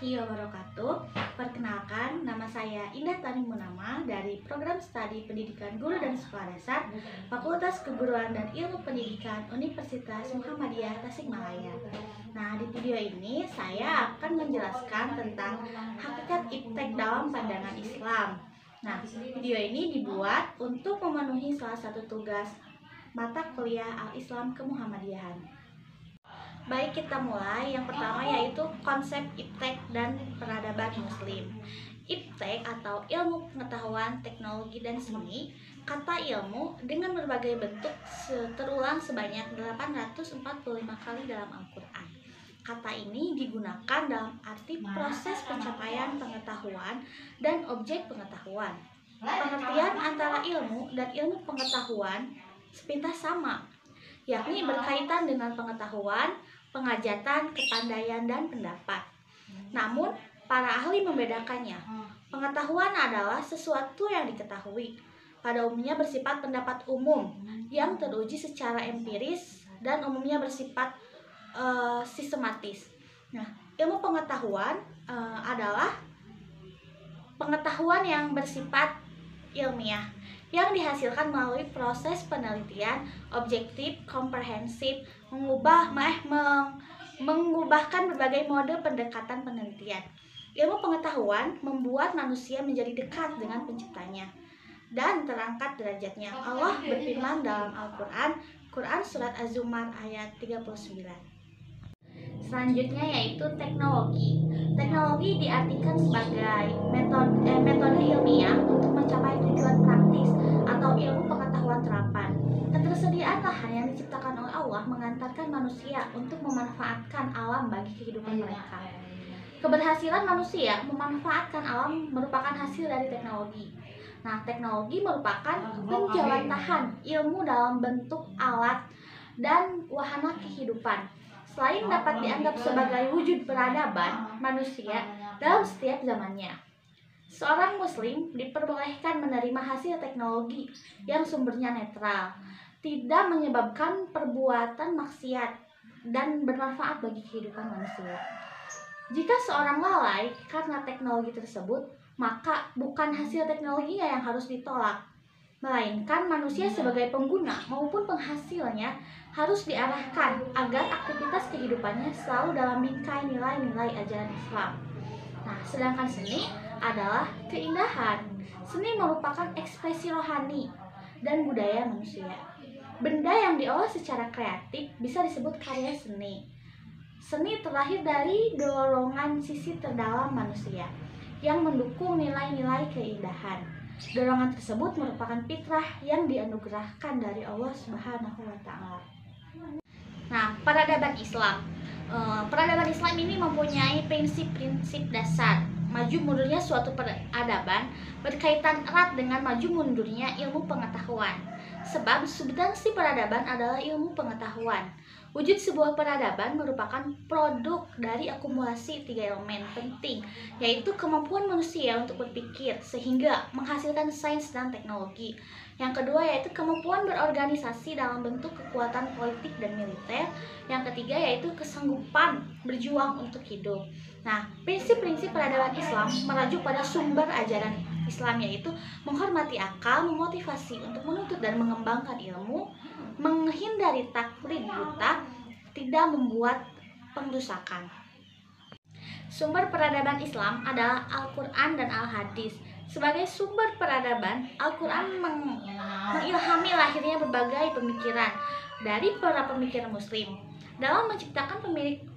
warahmatullahi wabarakatuh. Perkenalkan, nama saya Indah Tani Munama dari Program Studi Pendidikan Guru dan Sekolah Dasar Fakultas Keguruan dan Ilmu Pendidikan Universitas Muhammadiyah Tasikmalaya. Nah, di video ini saya akan menjelaskan tentang hakikat iptek dalam pandangan Islam. Nah, video ini dibuat untuk memenuhi salah satu tugas mata kuliah Al-Islam Kemuhammadiyahan. Baik, kita mulai. Yang pertama yaitu konsep iptek dan peradaban muslim. Iptek atau ilmu pengetahuan, teknologi, dan seni, kata ilmu dengan berbagai bentuk terulang sebanyak 845 kali dalam Al-Quran. Kata ini digunakan dalam arti proses pencapaian pengetahuan dan objek pengetahuan. Pengertian antara ilmu dan ilmu pengetahuan sepintas sama, yakni berkaitan dengan pengetahuan, pengajatan, kepandaian, dan pendapat. Namun, para ahli membedakannya. Pengetahuan adalah sesuatu yang diketahui, pada umumnya bersifat pendapat umum yang teruji secara empiris dan umumnya bersifat sistematis. Nah, ilmu pengetahuan adalah pengetahuan yang bersifat ilmiah yang dihasilkan melalui proses penelitian objektif, komprehensif, mengubahkan berbagai mode pendekatan penelitian. Ilmu pengetahuan membuat manusia menjadi dekat dengan penciptanya dan terangkat derajatnya. Allah berfirman dalam Al-Quran, Quran Surat Az-Zumar ayat 39. Selanjutnya yaitu teknologi. Teknologi diartikan sebagai metode ilmiah untuk mencapai tujuan praktis atau ilmu pengetahuan terapan. Ketersediaan lahan yang diciptakan oleh Allah mengantarkan manusia untuk memanfaatkan alam bagi kehidupan mereka. Keberhasilan manusia memanfaatkan alam merupakan hasil dari teknologi. Nah, teknologi merupakan penjelajahan ilmu dalam bentuk alat dan wahana kehidupan. Selain dapat dianggap sebagai wujud peradaban manusia dalam setiap zamannya. Seorang muslim diperbolehkan menerima hasil teknologi yang sumbernya netral, tidak menyebabkan perbuatan maksiat, dan bermanfaat bagi kehidupan manusia. Jika seorang lalai karena teknologi tersebut, maka bukan hasil teknologinya yang harus ditolak, melainkan manusia sebagai pengguna maupun penghasilnya harus diarahkan agar aktivitas kehidupannya selalu dalam bingkai nilai-nilai ajaran Islam. Nah, sedangkan seni adalah keindahan. Seni merupakan ekspresi rohani dan budaya manusia. Benda yang diolah secara kreatif bisa disebut karya seni. Seni terlahir dari dorongan sisi terdalam manusia yang mendukung nilai-nilai keindahan. Dorongan tersebut merupakan fitrah yang dianugerahkan dari Allah Subhanahu wa Ta'ala. Nah, peradaban Islam. Peradaban Islam ini mempunyai prinsip-prinsip dasar. Maju mundurnya suatu peradaban berkaitan erat dengan maju mundurnya ilmu pengetahuan. Sebab substansi peradaban adalah ilmu pengetahuan. Wujud sebuah peradaban merupakan produk dari akumulasi 3 elemen penting, yaitu kemampuan manusia untuk berpikir sehingga menghasilkan sains dan teknologi. Yang kedua yaitu kemampuan berorganisasi dalam bentuk kekuatan politik dan militer. Yang ketiga yaitu kesanggupan berjuang untuk hidup. Nah, prinsip-prinsip peradaban Islam merujuk pada sumber ajaran Islam, yaitu menghormati akal, memotivasi untuk menuntut dan mengembangkan ilmu, menghindari taklid buta, tidak membuat pengrusakan. Sumber peradaban Islam adalah Al-Quran dan Al-Hadis. Sebagai sumber peradaban, Al-Quran mengilhami lahirnya berbagai pemikiran dari para pemikir muslim. Dalam menciptakan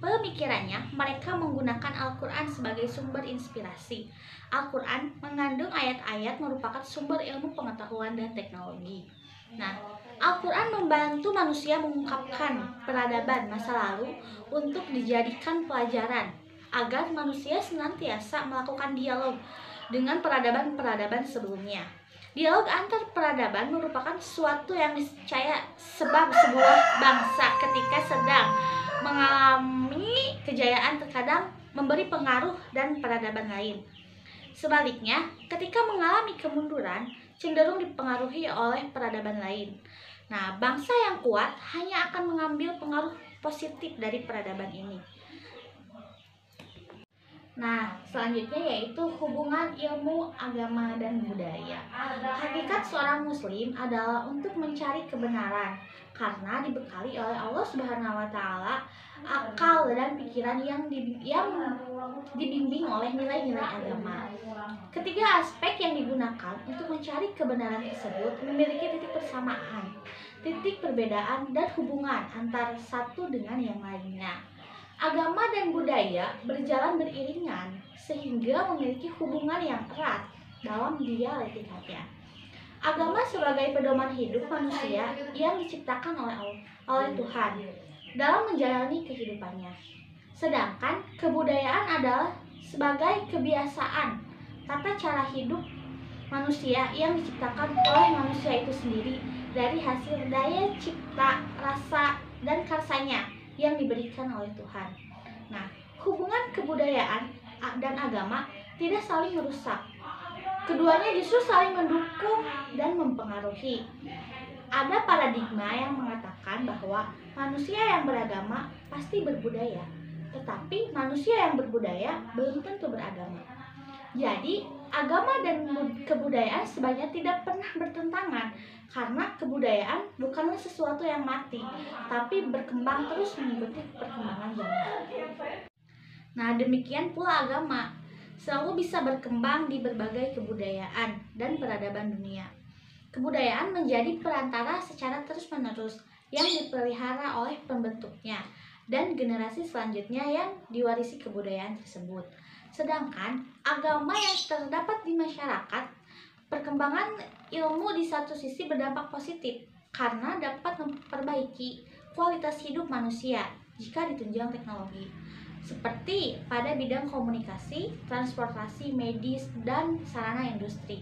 pemikirannya, mereka menggunakan Al-Quran sebagai sumber inspirasi. Al-Quran mengandung ayat-ayat merupakan sumber ilmu pengetahuan dan teknologi. Nah, Al-Quran membantu manusia mengungkapkan peradaban masa lalu untuk dijadikan pelajaran agar manusia senantiasa melakukan dialog dengan peradaban-peradaban sebelumnya. Dialog antar peradaban merupakan sesuatu yang niscaya sebab sebuah bangsa ketika sedang mengalami kejayaan terkadang memberi pengaruh dan peradaban lain. Sebaliknya, ketika mengalami kemunduran cenderung dipengaruhi oleh peradaban lain. Nah, bangsa yang kuat hanya akan mengambil pengaruh positif dari peradaban ini. Nah, selanjutnya yaitu hubungan ilmu, agama, dan budaya. Hakikat seorang muslim adalah untuk mencari kebenaran karena dibekali oleh Allah Subhanahu wa taala akal dan pikiran yang dibimbing oleh nilai-nilai agama. Ketiga aspek yang digunakan untuk mencari kebenaran tersebut memiliki titik persamaan, titik perbedaan, dan hubungan antara satu dengan yang lainnya. Agama dan budaya berjalan beriringan sehingga memiliki hubungan yang erat dalam dialektikanya. Agama sebagai pedoman hidup manusia yang diciptakan oleh Tuhan dalam menjalani kehidupannya. Sedangkan kebudayaan adalah sebagai kebiasaan tata cara hidup manusia yang diciptakan oleh manusia itu sendiri dari hasil daya cipta, rasa, dan karsanya yang diberikan oleh Tuhan. Nah, hubungan kebudayaan dan agama tidak saling merusak. Keduanya justru saling mendukung dan mempengaruhi. Ada paradigma yang mengatakan bahwa manusia yang beragama pasti berbudaya, tetapi manusia yang berbudaya belum tentu beragama. Jadi, agama dan kebudayaan sebenarnya tidak pernah bertentangan karena kebudayaan bukanlah sesuatu yang mati, tapi berkembang terus mengikuti perkembangan zaman. Nah, demikian pula agama selalu bisa berkembang di berbagai kebudayaan dan peradaban dunia. Kebudayaan menjadi perantara secara terus-menerus yang dipelihara oleh pembentuknya dan generasi selanjutnya yang diwarisi kebudayaan tersebut. Sedangkan agama yang terdapat di masyarakat, perkembangan ilmu di satu sisi berdampak positif karena dapat memperbaiki kualitas hidup manusia jika ditunjang teknologi, seperti pada bidang komunikasi, transportasi, medis, dan sarana industri.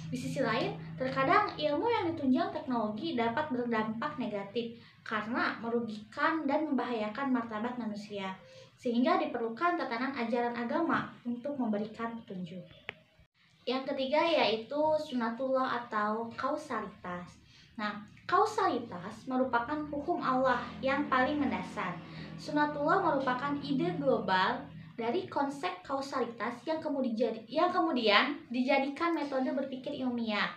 Di sisi lain, terkadang ilmu yang ditunjang teknologi dapat berdampak negatif karena merugikan dan membahayakan martabat manusia, sehingga diperlukan tatanan ajaran agama untuk memberikan petunjuk. Yang ketiga yaitu sunatullah atau kausalitas. Nah, kausalitas merupakan hukum Allah yang paling mendasar. Sunatullah merupakan ide global dari konsep kausalitas yang kemudian dijadikan metode berpikir ilmiah.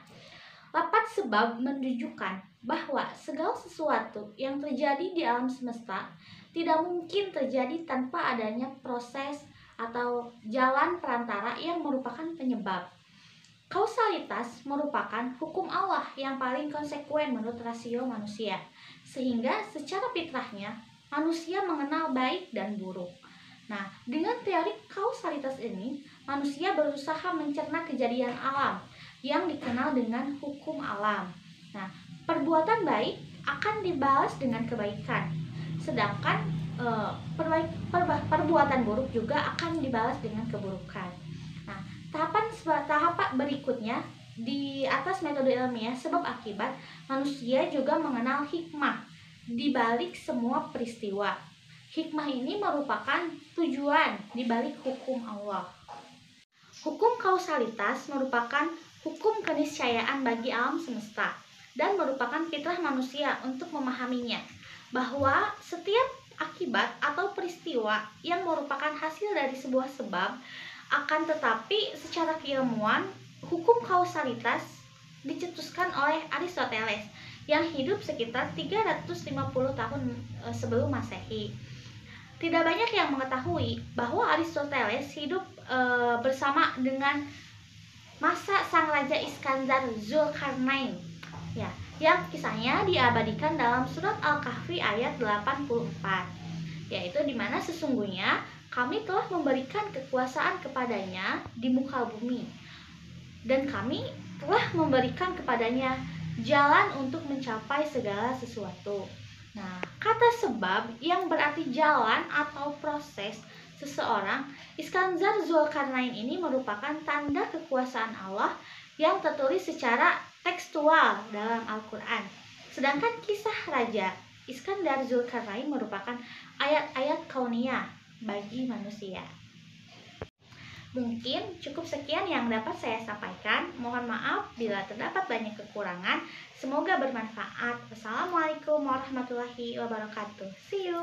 Lapat sebab menunjukkan bahwa segala sesuatu yang terjadi di alam semesta tidak mungkin terjadi tanpa adanya proses atau jalan perantara yang merupakan penyebab. Kausalitas merupakan hukum Allah yang paling konsekuen menurut rasio manusia, sehingga secara fitrahnya manusia mengenal baik dan buruk. Nah, dengan teori kausalitas ini, manusia berusaha mencerna kejadian alam yang dikenal dengan hukum alam. Nah, perbuatan baik akan dibalas dengan kebaikan, sedangkan perbuatan buruk juga akan dibalas dengan keburukan. Nah, tahap berikutnya di atas metode ilmiah sebab akibat, manusia juga mengenal hikmah di balik semua peristiwa. Hikmah ini merupakan tujuan di balik hukum Allah. Hukum kausalitas merupakan hukum keniscayaan bagi alam semesta dan merupakan fitrah manusia untuk memahaminya, bahwa setiap akibat atau peristiwa yang merupakan hasil dari sebuah sebab. Akan tetapi secara keilmuan, hukum kausalitas dicetuskan oleh Aristoteles yang hidup sekitar 350 tahun sebelum Masehi. Tidak banyak yang mengetahui bahwa Aristoteles hidup bersama dengan masa sang Raja Iskandar Zulkarnain, ya, yang kisahnya diabadikan dalam surat Al-Kahfi ayat 84, yaitu dimana sesungguhnya kami telah memberikan kekuasaan kepadanya di muka bumi, dan kami telah memberikan kepadanya jalan untuk mencapai segala sesuatu. Nah, kata sebab yang berarti jalan atau proses seseorang, Iskandar Zulkarnain ini merupakan tanda kekuasaan Allah yang tertulis secara tekstual dalam Al-Quran. Sedangkan kisah Raja Iskandar Zulkarnain merupakan ayat-ayat kauniyah bagi manusia. Mungkin cukup sekian yang dapat saya sampaikan. Mohon maaf bila terdapat banyak kekurangan. Semoga bermanfaat. Wassalamualaikum warahmatullahi wabarakatuh. See you.